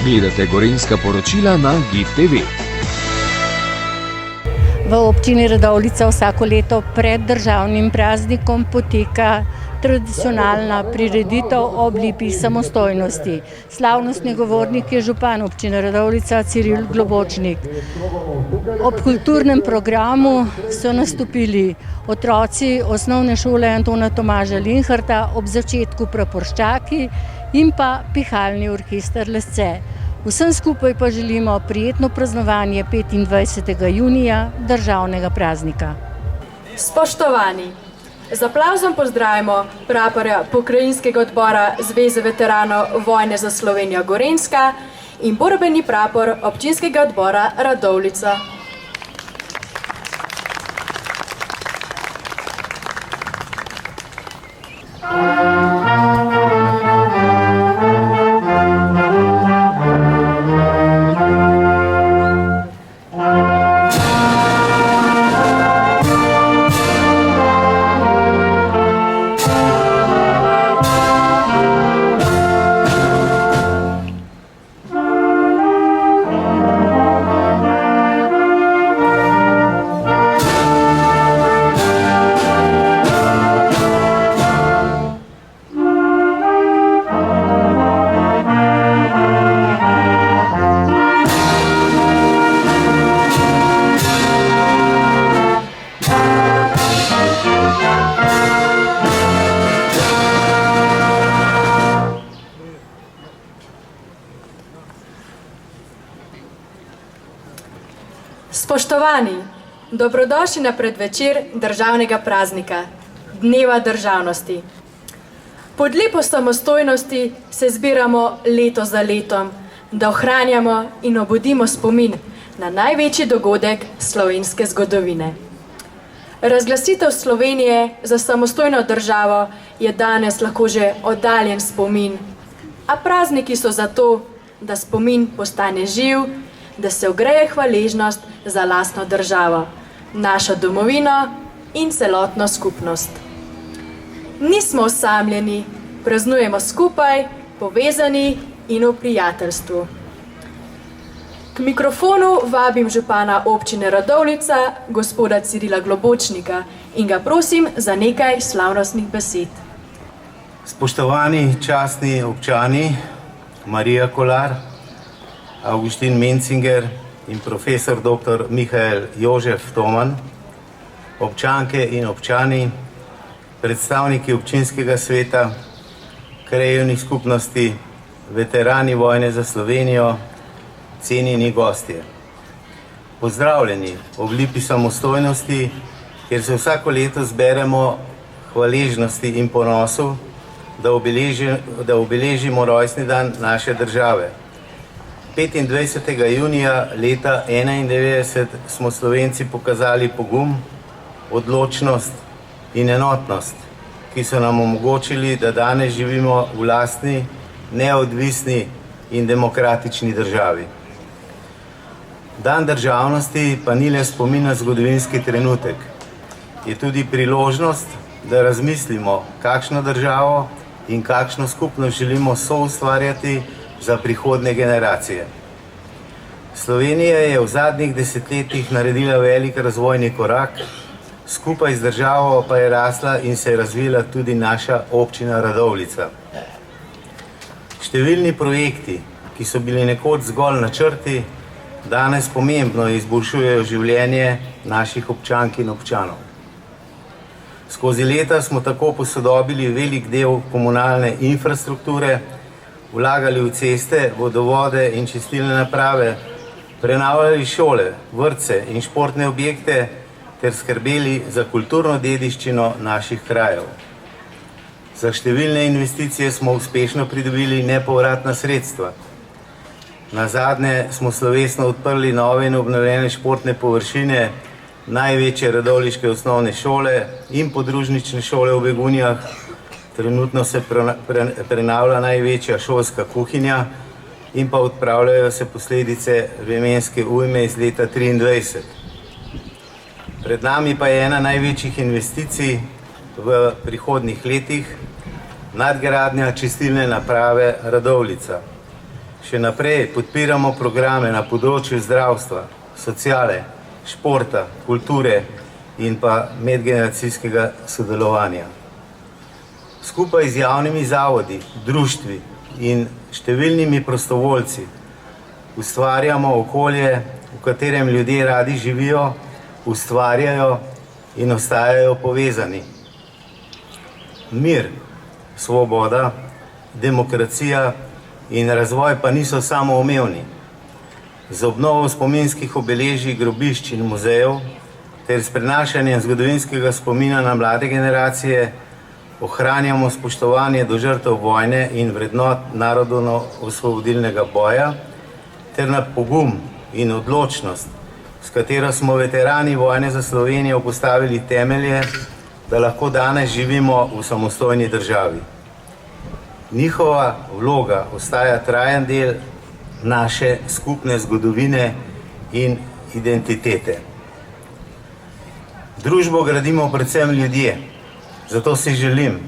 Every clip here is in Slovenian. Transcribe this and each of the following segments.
Gledate gorenjska poročila na GIF TV. V občini Radovljica vsako leto pred državnim praznikom poteka tradicionalna prireditev ob lipi samostojnosti. Slavnostni govornik je župan občine Radovljica Ciril Globočnik. Ob kulturnem programu so nastopili otroci osnovne šole Antona Tomaža Linharta, ob začetku praporščaki in pa pihalni orkester Lesce. Vsem skupaj pa želimo prijetno praznovanje 25. junija, državnega praznika. Spoštovani, z aplavzom pozdravimo praporja pokrajinskega odbora Zveze veteranov vojne za Slovenijo Gorenjska in borbeni prapor občinskega odbora Radovljica. Spoštovani, dobrodošli na predvečer državnega praznika, Dneva državnosti. Pod lepo samostojnosti se zbiramo leto za letom, da ohranjamo in obudimo spomin na največji dogodek slovenske zgodovine. Razglasitev Slovenije za samostojno državo je danes lahko že oddaljen spomin, a prazniki so zato, da spomin postane živ, da se ogreje hvaležnost za lastno državo, našo domovino in celotno skupnost. Nismo osamljeni, praznujemo skupaj, povezani in v prijateljstvu. K mikrofonu vabim župana občine Radovljica, gospoda Cirila Globočnika, in ga prosim za nekaj slavnostnih besed. Spoštovani častni občani, Marija Kolar, Augustin Mencinger in profesor dr. Mihael Jožef Toman, občanke in občani, predstavniki občinskega sveta, krajevnih skupnosti, veterani vojne za Slovenijo, cenjeni gostje. Pozdravljeni ob lipi samostojnosti, kjer se vsako leto zberemo hvaležnosti in ponosu, da obeležimo rojstni dan naše države. 25. junija leta 1991 smo Slovenci pokazali pogum, odločnost in enotnost, ki so nam omogočili, da danes živimo v lastni, neodvisni in demokratični državi. Dan državnosti pa ni le spomin na zgodovinski trenutek. Je tudi priložnost, da razmislimo, kakšno državo in kakšno skupnost želimo soustvarjati za prihodnje generacije. Slovenija je v zadnjih desetletjih naredila velik razvojni korak, skupaj z državo pa je rasla in se je razvila tudi naša občina Radovljica. Številni projekti, ki so bili nekoč zgolj načrti, danes pomembno izboljšujejo življenje naših občank in občanov. Skozi leta smo tako posodobili velik del komunalne infrastrukture, vlagali v ceste, vodovode in čistilne naprave, prenavljali šole, vrtce in športne objekte ter skrbeli za kulturno dediščino naših krajev. Za številne investicije smo uspešno pridobili nepovratna sredstva. Nazadnje smo slovesno odprli nove in obnovljene športne površine, največje radovljiške osnovne šole in podružnične šole v Begunjah. Trenutno se prenavlja največja šolska kuhinja in pa odpravljajo se posledice vremenske ujme iz leta 2023. Pred nami pa je ena največjih investicij v prihodnjih letih, nadgradnja čistilne naprave Radovljica. Še naprej podpiramo programe na področju zdravstva, sociale, športa, kulture in pa medgeneracijskega sodelovanja. Skupaj z javnimi zavodi, društvi in številnimi prostovoljci ustvarjamo okolje, v katerem ljudje radi živijo, ustvarjajo in ostajajo povezani. Mir, svoboda, demokracija in razvoj pa niso samoumevni. Z obnovo spominskih obeležij, grobišč in muzejev ter s prenašanjem zgodovinskega spomina na mlade generacije ohranjamo spoštovanje do žrtev vojne in vrednot narodno-osvobodilnega boja ter na pogum in odločnost, s katero smo veterani vojne za Slovenijo postavili temelje, da lahko danes živimo v samostojni državi. Njihova vloga ostaja trajen del naše skupne zgodovine in identitete. Družbo gradimo predvsem ljudje, zato si želim,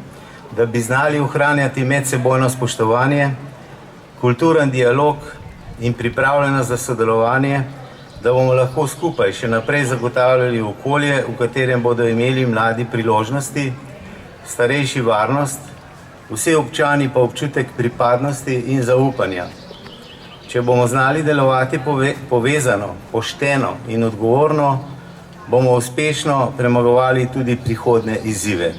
da bi znali ohranjati medsebojno spoštovanje, kulturen dialog in pripravljenost za sodelovanje, da bomo lahko skupaj še naprej zagotavljali okolje, v katerem bodo imeli mladi priložnosti, starejši varnost, vsi občani pa občutek pripadnosti in zaupanja. Če bomo znali delovati povezano, pošteno in odgovorno, bomo uspešno premagovali tudi prihodnje izzive.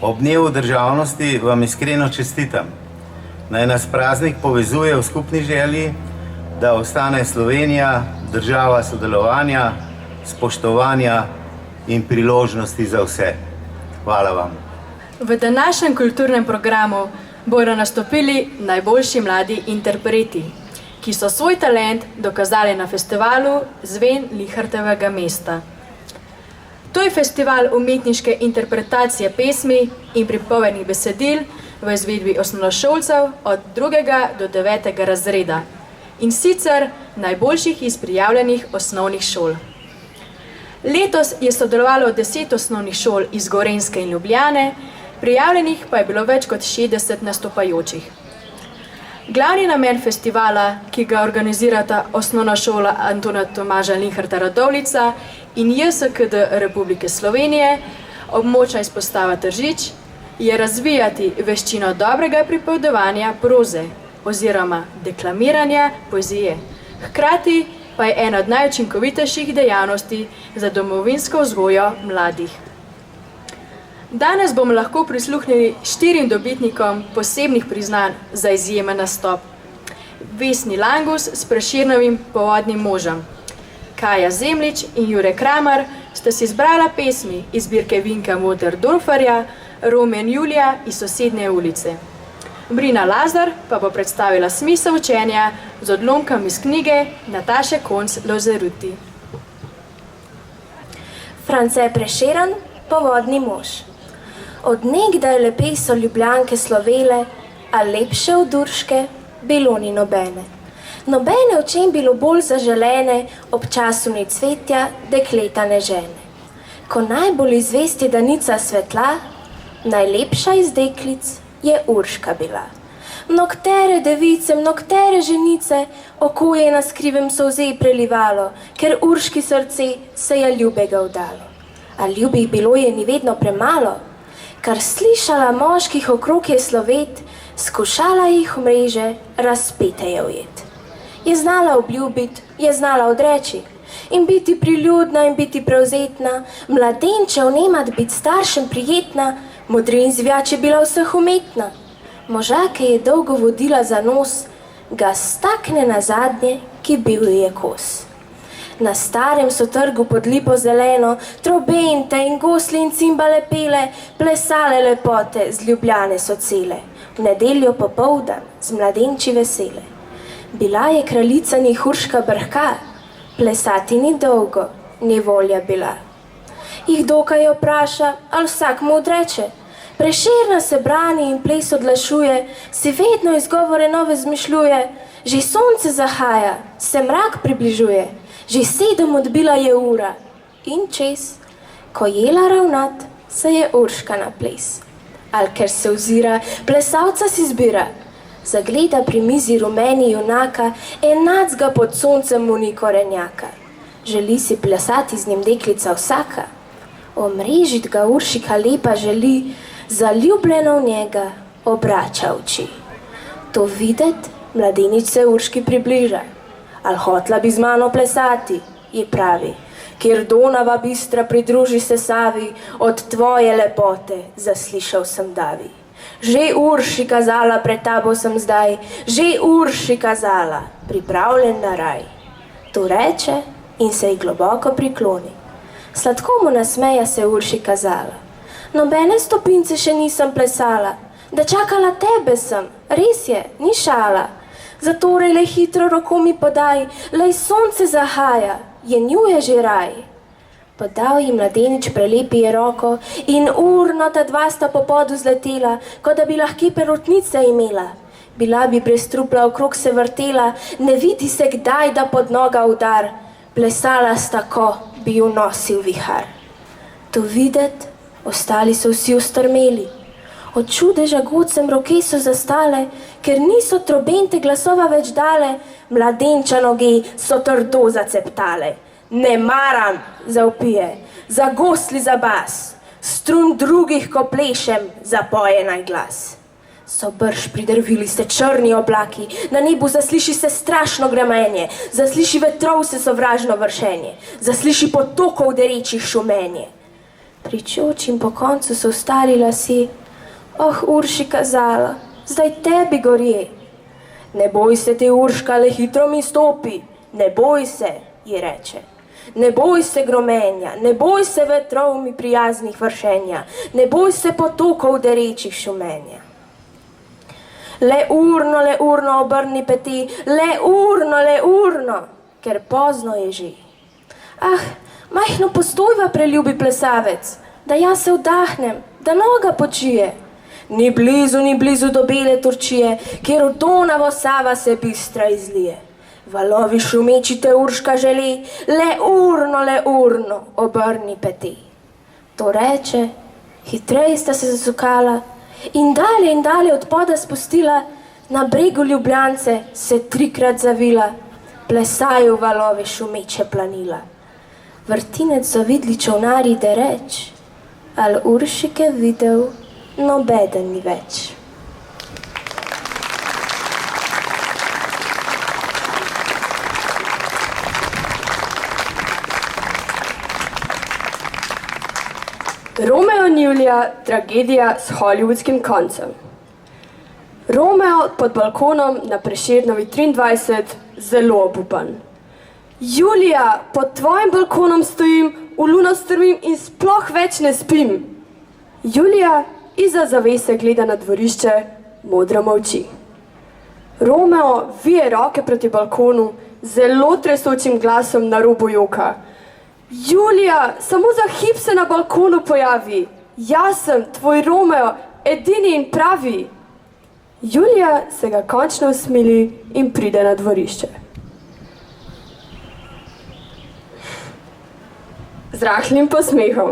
Ob dnevu državnosti vam iskreno čestitam. Naj nas praznik povezuje v skupni želji, da ostane Slovenija država sodelovanja, spoštovanja in priložnosti za vse. Hvala vam. V današnjem kulturnem programu bodo nastopili najboljši mladi interpreti, ki so svoj talent dokazali na festivalu Zven Linhartovega mesta. To je festival umetniške interpretacije pesmi in pripovednih besedil v izvedbi osnovnošolcev od 2. do 9. razreda in sicer najboljših iz prijavljenih osnovnih šol. Letos je sodelovalo 10 osnovnih šol iz Gorenjske in Ljubljane, prijavljenih pa je bilo več kot 60 nastopajočih. Glavni namen festivala, ki ga organizirata Osnovna šola Antona Tomaža Linharta Radovljica in JSKD Republike Slovenije, območna izpostava Tržič, je razvijati veščino dobrega pripovedovanja proze oziroma deklamiranja poezije. Hkrati pa je ena od najučinkovitejših dejavnosti za domovinsko vzgojo mladih. Danes bomo lahko prisluhnili 4 dobitnikom posebnih priznanj za izjemen nastop. Vesni Langus s Prešernovim Povodnim možem. Kaja Zemljič in Jure Kramer sta si izbrala pesmi iz zbirke Vinka Möderdorferja, Rome in Julija iz Sosednje ulice. Brina Lazar pa bo predstavila smisel učenja z odlomkom iz knjige Nataše Konc-Lozeruti. France Prešeren, Povodni mož. Od nekdaj lepe so Ljubljanke slovele, a lepše od Urške bilo ni nobene. Nobene v čem bilo bolj zaželene, ob času ni cvetja, dekleta ne žene. Ko najbolj izvesti danica svetla, najlepša iz deklic je Urška bila. Mnogtere device, mnogtere ženice, oko je na skrivem solze prelivalo, ker Urški srce se je ljubega vdalo. A ljubih bilo je ni vedno premalo, kar slišala moških okrog je slovet, skušala jih v mreže, razpete je ujet. Je znala obljubit, je znala odreči in biti priljudna in biti prevzetna, mladenčev nemat biti staršem prijetna, modri in zvjače bila vseh umetna. Možake je dolgo vodila za nos, ga stakne na zadnje, ki bil je kos. Na starem so trgu pod lipo zeleno, trobente in gosli in cimbale pele, plesale lepote, z Ljubljane so cele, v nedeljo popoldan, z mladenči vesele. Bila je kraljica ni Urška Brhka, plesati ni dolgo, ni volja bila. Jih dokaj jo vpraša, ali vsak mu odreče. Prešerna se brani in ples odlašuje, si vedno izgovore nove zmišljuje, že sonce zahaja, se mrak približuje, že 7 odbila je ura in čez, ko jela ravnat, se je Urška na ples. Al ker se ozira, plesalca si zbira, Zagleda pri mizi rumeni junaka, enacga pod soncem mu ni korenjaka. Želi si plesati z njim deklica vsaka, omrežit ga Uršika lepa želi, zaljubljena v njega obrača oči. To videt, mladenič se Urški približa. Al hotla bi z mano plesati, ji pravi, kjer Donava bistra pridruži se Savi, od tvoje lepote zaslišal sem davi. Že Urši kazala, pred tabo sem zdaj, že Urši kazala, pripravljen na raj. To reče in se ji globoko prikloni. Sladko mu nasmeja se Urši kazala. Nobene stopince še nisem plesala, da čakala tebe sem, res je, ni šala. Zatorej le hitro roko mi podaj, lej sonce zahaja, je že raj. Podal ji mladenič prelepi je roko in urno ta dva sta po podu zletela, kot da bi lahke perutnice imela. Bila bi brez trupla okrog se vrtela, ne vidi se kdaj, da pod noga udar. Plesala sta, ko bi ju nosil vihar. To videt, ostali so vsi ustrmeli. Od čudeža godcem roke so zastale, ker niso trobente glasova več dale, mladenča noge so trdo zaceptale. Ne maram, zavpije, zagosli za bas, strun drugih, ko plešem, zapoje naj glas. So brž pridrvili se črni oblaki, na nebu zasliši se strašno gremenje, zasliši vetrov se sovražno vršenje, zasliši potokov derečih šumenje. Pričočim po koncu so ostali lasje, oh, Urši kazala, zdaj tebi gorje. Ne boj se te, Urška, le hitro mi stopi, ne boj se, ji reče. Ne boj se gromenja, ne boj se vetrov mi prijaznih vršenja, ne boj se potokov derečih šumenja. Le urno obrni peti, le urno, ker pozno je že. Ah, majhno postojva, preljubi plesavec, da jaz se vdahnem, da noga počije. Ni blizu do bele Turčije, kjer v Donavo Sava se bistra izlije. Valovi šumeči te Urška želi, le urno, obrni peti. To reče, hitreje sta se zasukala in dalje od poda spustila, na bregu Ljubljance se trikrat zavila, plesajo valovi šumeče planila. Vrtinec so vidli čolnari dereč, al Uršike videl nobeden ni več. Romeo in Julija, tragedija s hollywoodskim koncem. Romeo pod balkonom na Prešernovi 23, zelo obupan. Julija, pod tvojim balkonom stojim, v luno strmim in sploh več ne spim. Julija izza zavese gleda na dvorišče, modro molči. Romeo vije roke proti balkonu, zelo tresočim glasom na robu joka. Julija, samo za hip se na balkonu pojavi. Jaz sem tvoj Romeo, edini in pravi. Julija se ga končno usmili in pride na dvorišče. Z rahlim posmehom.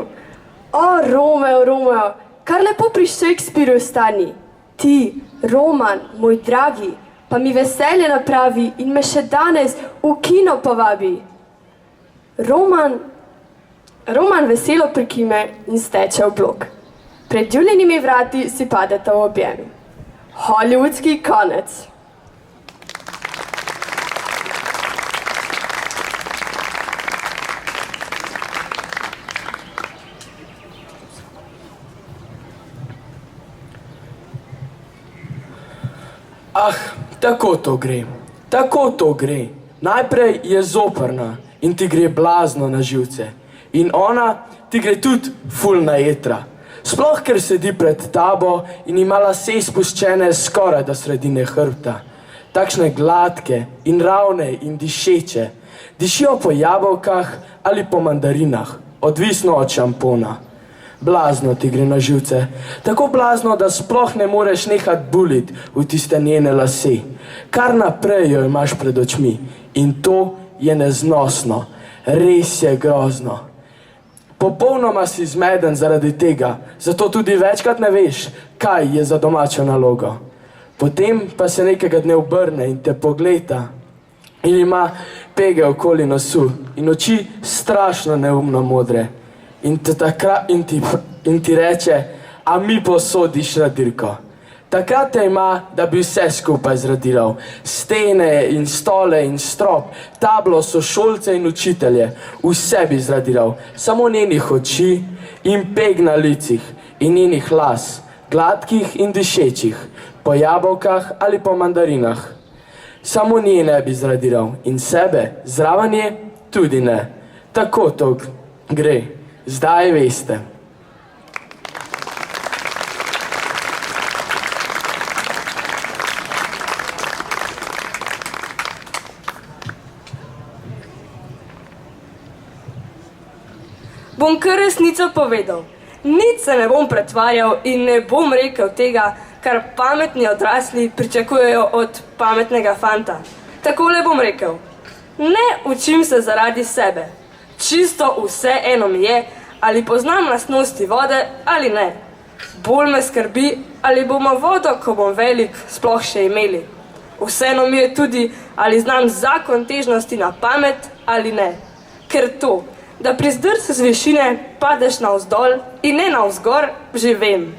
O, Romeo, kar lepo pri Shakespeareu stani. Ti, Roman, moj dragi, pa mi veselje napravi in me še danes v kino povabi. Roman veselo prikime in steče v blok. Pred Julijinimi vrati si padeta v objem. Hollywoodski konec. Ah, tako to gre. Najprej je zoprna in ti gre blazno na živce. In ona ti gre tudi ful na jetra. Sploh, ker sedi pred tabo in ima lase spuščene skoraj do sredine hrbta. Takšne gladke in ravne in dišeče. Dišijo po jabolkah ali po mandarinah, odvisno od šampona. Blazno ti gre na živce. Tako blazno, da sploh ne moreš nehat bulit v tiste njene lase. Kar naprej jo imaš pred očmi. In to je neznosno. Res je grozno. Popolnoma si zmeden zaradi tega, zato tudi večkrat ne veš, kaj je za domačo nalogo. Potem pa se nekega dne obrne in te pogleda in ima pege okoli nosu in oči strašno neumno modre. In ti reče, a mi posodiš radirko. Takrat te ima, da bi vse skupaj zradiral. Stene in stole in strop, tablo, sošolce in učitelje. Vse bi zradiral. Samo njenih oči in peg na licih in njenih las, gladkih in dišečih, po jabolkah ali po mandarinah. Samo nje ne bi zradiral in sebe zraven nje tudi ne. Tako to gre. Zdaj veste. Bom kar resnico povedal. Nič se ne bom pretvarjal in ne bom rekel tega, kar pametni odrasli pričakujejo od pametnega fanta. Takole bom rekel. Ne učim se zaradi sebe. Čisto vse eno mi je, ali poznam lastnosti vode ali ne. Bolj me skrbi, ali bomo vodo, ko bom velik, sploh še imeli. Vseeno mi je tudi, ali znam zakon težnosti na pamet ali ne. Ker to, da pri zdrsu z višine padeš navzdol in ne navzgor, že vem.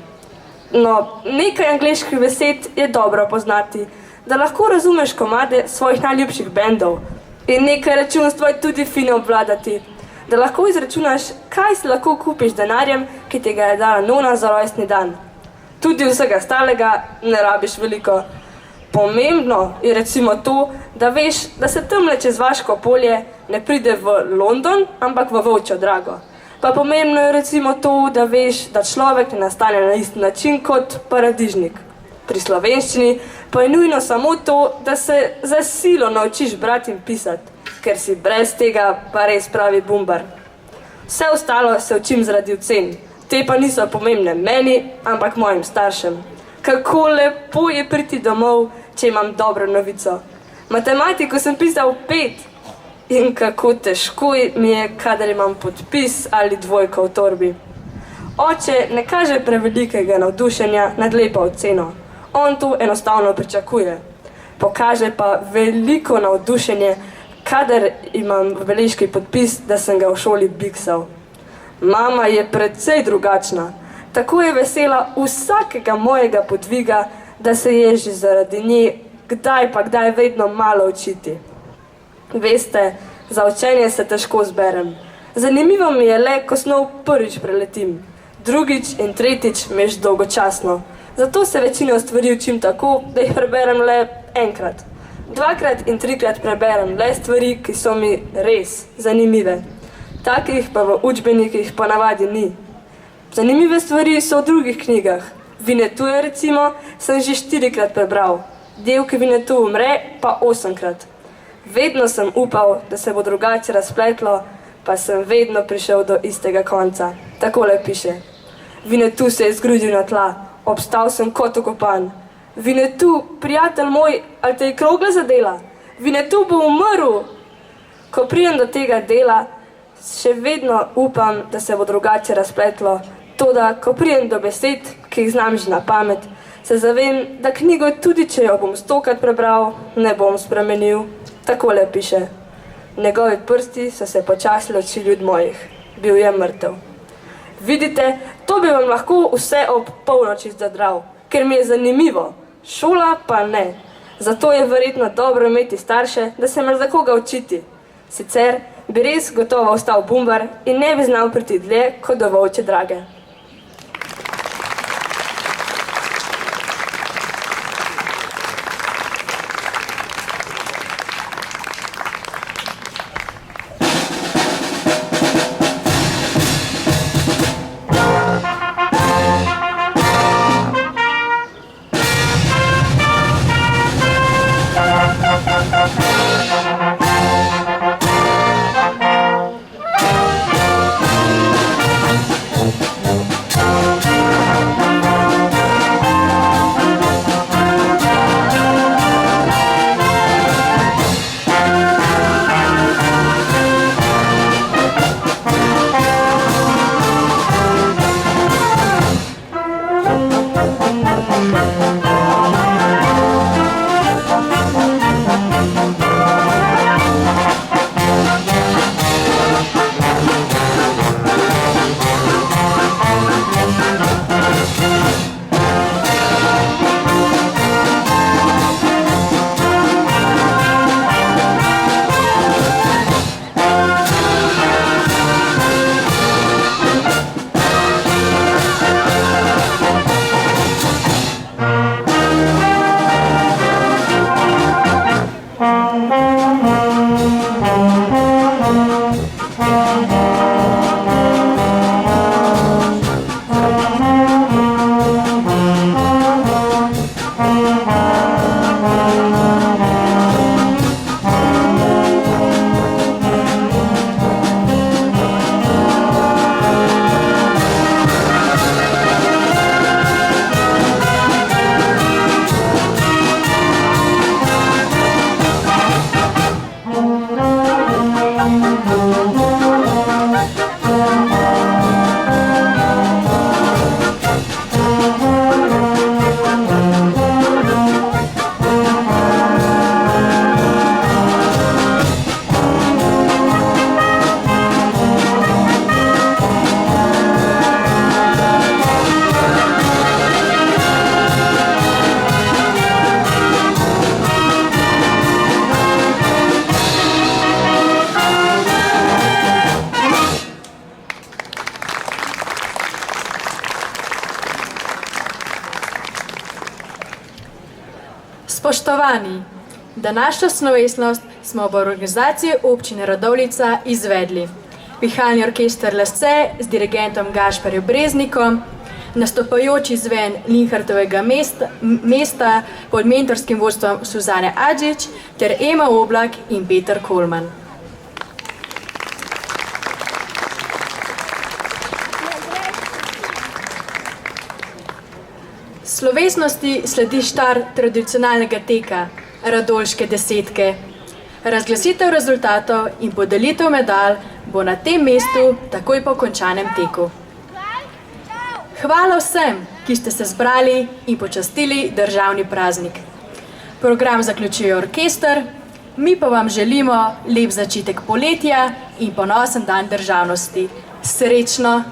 No, nekaj angleških besed je dobro poznati, da lahko razumeš komade svojih najljubših bendov. In nekaj računstva je tudi fino obvladati, da lahko izračunaš, kaj si lahko kupiš denarjem, ki ti ga je dala nona za rojstni dan. Tudi vsega stalega ne rabiš veliko. Pomembno je recimo to, da veš, da se tamle čez Vaško polje ne pride v London, ampak v Volčjo Drago. Pa pomembno je recimo to, da veš, da človek ne nastane na isti način kot paradižnik. Pri slovenščini pa je nujno samo to, da se za silo naučiš brati in pisati, ker si brez tega pa res pravi bumbar. Vse ostalo se učim zaradi ocen. Te pa niso pomembne meni, ampak mojim staršem. Kako lepo je priti domov, če imam dobro novico. Matematiko sem pisal 5 in kako težko mi je, kadar imam podpis ali dvojko v torbi. Oče ne kaže prevelikega navdušenja nad lepo oceno. On to enostavno pričakuje. Pokaže pa veliko navdušenje, kadar imam beležki podpis, da sem ga v šoli biksal. Mama je precej drugačna. Tako je vesela vsakega mojega podviga, da se je že zaradi nje kdaj pa kdaj vedno malo učiti. Veste, za učenje se težko zberem. Zanimivo mi je le, ko snov prvič preletim. Drugič in tretjič mi je že dolgočasno. Zato se večino stvari učim tako, da jih preberem le enkrat. 2krat in 3krat preberem le stvari, ki so mi res zanimive. Takih pa v učbenikih ponavadi ni. Zanimive stvari so v drugih knjigah. Vinetuje recimo sem že 4krat prebral. Del, ki Vinetu umre, pa 8krat. Vedno sem upal, da se bo drugače razpletlo, pa sem vedno prišel do istega konca. Takole piše. Vinetu se je zgrudil na tla, obstal sem kot okopan. Vinetu, prijatelj moj, ali te je krogla zadela? Vinetu bo umrl! Ko pridem do tega dela, še vedno upam, da se bo drugače razpletlo. Toda, ko pridem do besed, ki jih znam že na pamet, se zavem, da knjigo, tudi če jo bom 100krat prebral, ne bom spremenil. Takole piše. Njegovi prsti so se počasi ločili od mojih. Bil je mrtev. Vidite, to bi vam lahko vse ob polnoči zadral, ker mi je zanimivo. Šola pa ne. Zato je verjetno dobro imeti starše, da se me za koga učiti. Sicer bi res gotovo ostal bumbar in ne bi znal priti dlje kot do Volčje Drage. Spoštovani, današnjo slovesnost smo v organizaciji občine Radovljica izvedli. Pihalni orkester Lasce z dirigentom Gašparjem Breznikom, nastopajoči zven Linhartovega mesta pod mentorskim vodstvom Suzane Adžič ter Ema Oblak in Peter Kolman. Slovesnosti sledi štart tradicionalnega teka Radolške desetke. Razglasitev rezultatov in podelitev medalj bo na tem mestu takoj po končanem teku. Hvala vsem, ki ste se zbrali in počastili državni praznik. Program zaključuje orkester, mi pa vam želimo lep začetek poletja in ponosen dan državnosti. Srečno!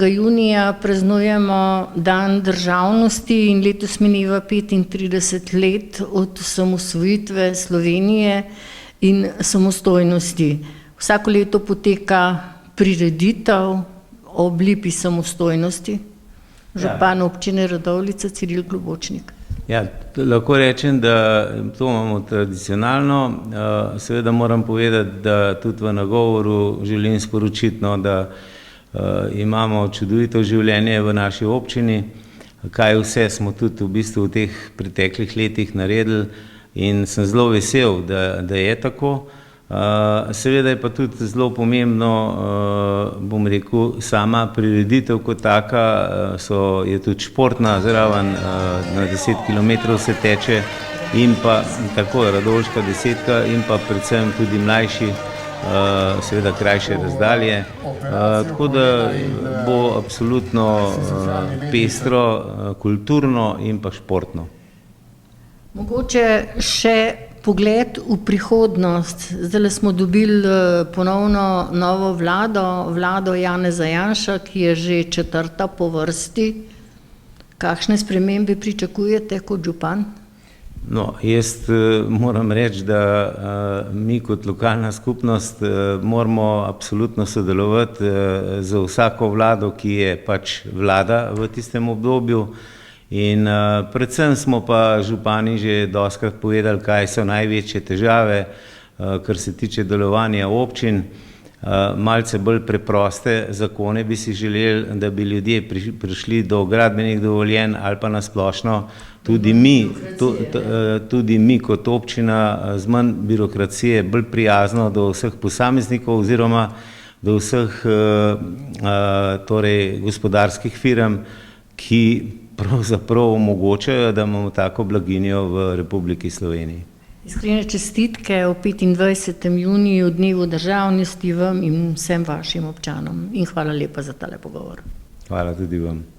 junija praznujemo dan državnosti in letos mineva 35 let od osamosvojitve Slovenije in samostojnosti. Vsako leto poteka prireditev ob lipi samostojnosti. Župan občine Radovljica Ciril Globočnik. Ja, lahko rečem, da to imamo tradicionalno. Seveda moram povedati, da tudi v nagovoru želim sporočiti, da imamo čudovito življenje v naši občini, kaj vse smo tudi v bistvu v teh preteklih letih naredili in sem zelo vesel, da je tako. Seveda je pa tudi zelo pomembno, bom rekel, sama prireditev kot taka, je tudi športna zraven, na 10 km se teče in pa tako Radolška desetka in pa predvsem tudi mlajši, seveda krajše razdalje, tako da bo absolutno pestro, kulturno in pa športno. Mogoče še pogled v prihodnost. Zdaj smo dobili ponovno novo vlado Janeza Janša, ki je že 4. po vrsti. Kakšne spremembe pričakujete kot župan? No, jaz moram reči, da mi kot lokalna skupnost moramo absolutno sodelovati z vsako vlado, ki je pač vlada v tistem obdobju. In predvsem smo pa župani že dostikrat povedali, kaj so največje težave, kar se tiče delovanja občin. Malce bolj preproste zakone bi si želeli, da bi ljudje prišli do gradbenih dovoljenj ali pa nasplošno tudi mi kot občina z manj birokracije, bolj prijazno do vseh posameznikov oziroma do vseh torej gospodarskih firm, ki pravzaprav omogočajo, da imamo tako blaginjo v Republiki Sloveniji. Iskrene čestitke o 25. juniju, dnevu državnosti vam in vsem vašim občanom. In hvala lepa za tale pogovor. Hvala tudi vam.